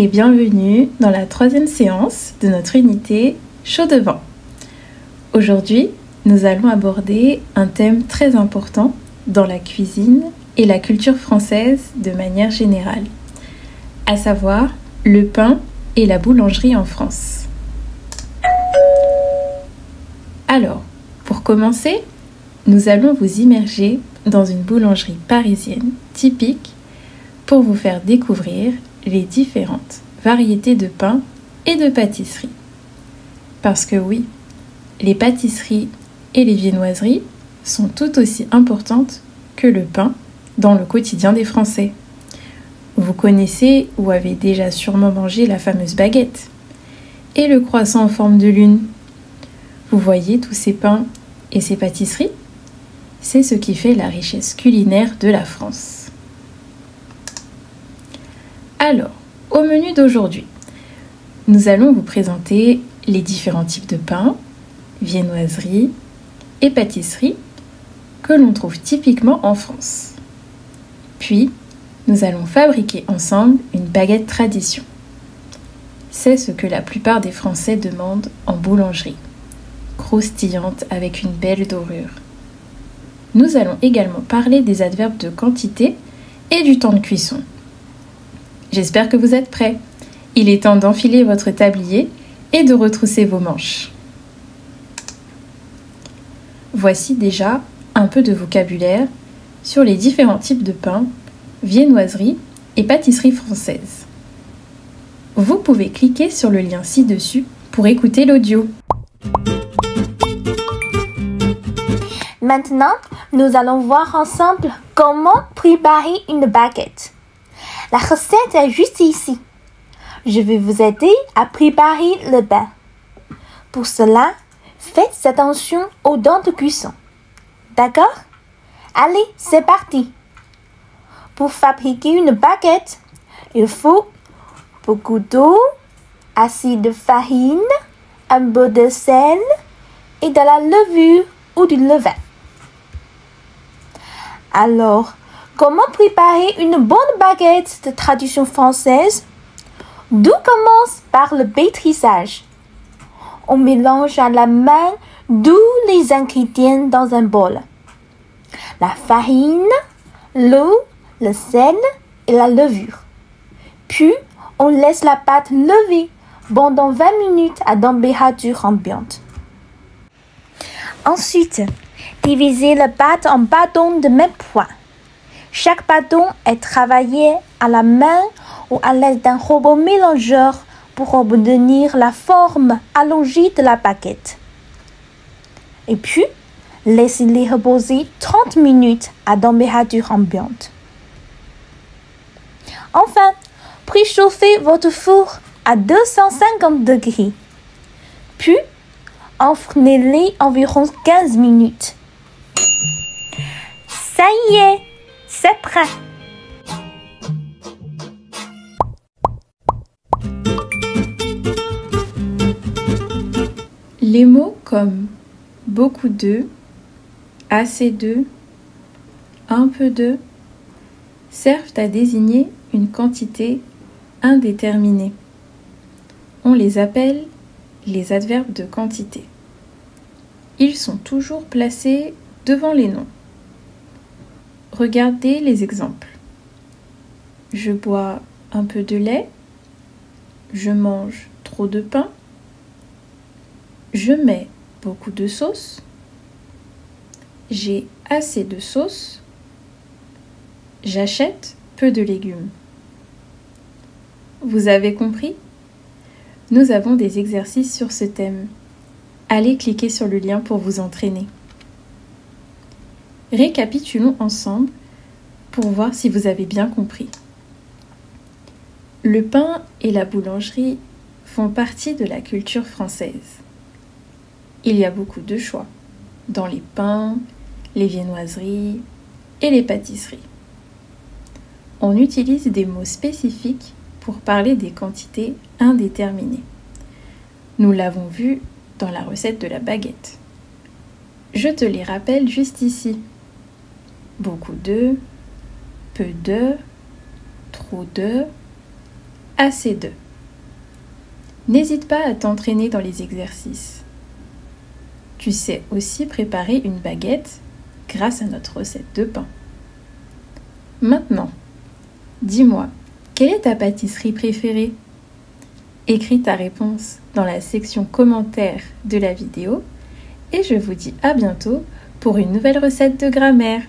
et bienvenue dans la 3e séance de notre unité Chaud de vent. Aujourd'hui, nous allons aborder un thème très important dans la cuisine et la culture française de manière générale, à savoir le pain et la boulangerie en France. Alors, pour commencer, nous allons vous immerger dans une boulangerie parisienne typique pour vous faire découvrir les différentes variétés de pain et de pâtisseries. Parce que oui, les pâtisseries et les viennoiseries sont tout aussi importantes que le pain dans le quotidien des Français. Vous connaissez ou avez déjà sûrement mangé la fameuse baguette et le croissant en forme de lune. Vous voyez tous ces pains et ces pâtisseries? C'est ce qui fait la richesse culinaire de la France. Alors, au menu d'aujourd'hui, nous allons vous présenter les différents types de pain, viennoiseries et pâtisseries que l'on trouve typiquement en France. Puis, nous allons fabriquer ensemble une baguette tradition. C'est ce que la plupart des Français demandent en boulangerie, croustillante avec une belle dorure. Nous allons également parler des adverbes de quantité et du temps de cuisson. J'espère que vous êtes prêts. Il est temps d'enfiler votre tablier et de retrousser vos manches. Voici déjà un peu de vocabulaire sur les différents types de pain, viennoiseries et pâtisseries françaises. Vous pouvez cliquer sur le lien ci-dessus pour écouter l'audio. Maintenant, nous allons voir ensemble comment préparer une baguette. La recette est juste ici. Je vais vous aider à préparer le pain. Pour cela, faites attention aux temps de cuisson. D'accord? Allez, c'est parti! Pour fabriquer une baguette, il faut beaucoup d'eau, assez de farine, un peu de sel et de la levure ou du levain. Alors, comment préparer une bonne baguette de tradition française? Tout commence par le pétrissage. On mélange à la main tous les ingrédients dans un bol. La farine, l'eau, le sel et la levure. Puis, on laisse la pâte lever pendant 20 minutes à température ambiante. Ensuite, divisez la pâte en bâtons de même poids. Chaque bâton est travaillé à la main ou à l'aide d'un robot mélangeur pour obtenir la forme allongée de la baguette. Et puis, laissez-les reposer 30 minutes à température ambiante. Enfin, préchauffez votre four à 250 degrés. Puis, enfournez-les environ 15 minutes. Ça y est, c'est prêt. Les mots comme beaucoup de, assez de, un peu de servent à désigner une quantité indéterminée. On les appelle les adverbes de quantité. Ils sont toujours placés devant les noms. Regardez les exemples. Je bois un peu de lait. Je mange trop de pain. Je mets beaucoup de sauce. J'ai assez de sauce. J'achète peu de légumes. Vous avez compris? Nous avons des exercices sur ce thème. Allez cliquer sur le lien pour vous entraîner. Récapitulons ensemble pour voir si vous avez bien compris. Le pain et la boulangerie font partie de la culture française. Il y a beaucoup de choix dans les pains, les viennoiseries et les pâtisseries. On utilise des mots spécifiques pour parler des quantités indéterminées. Nous l'avons vu dans la recette de la baguette. Je te les rappelle juste ici. Beaucoup de, peu de, trop de, assez d'œufs. N'hésite pas à t'entraîner dans les exercices. Tu sais aussi préparer une baguette grâce à notre recette de pain. Maintenant, dis-moi, quelle est ta pâtisserie préférée? Écris ta réponse dans la section commentaires de la vidéo et je vous dis à bientôt pour une nouvelle recette de grammaire.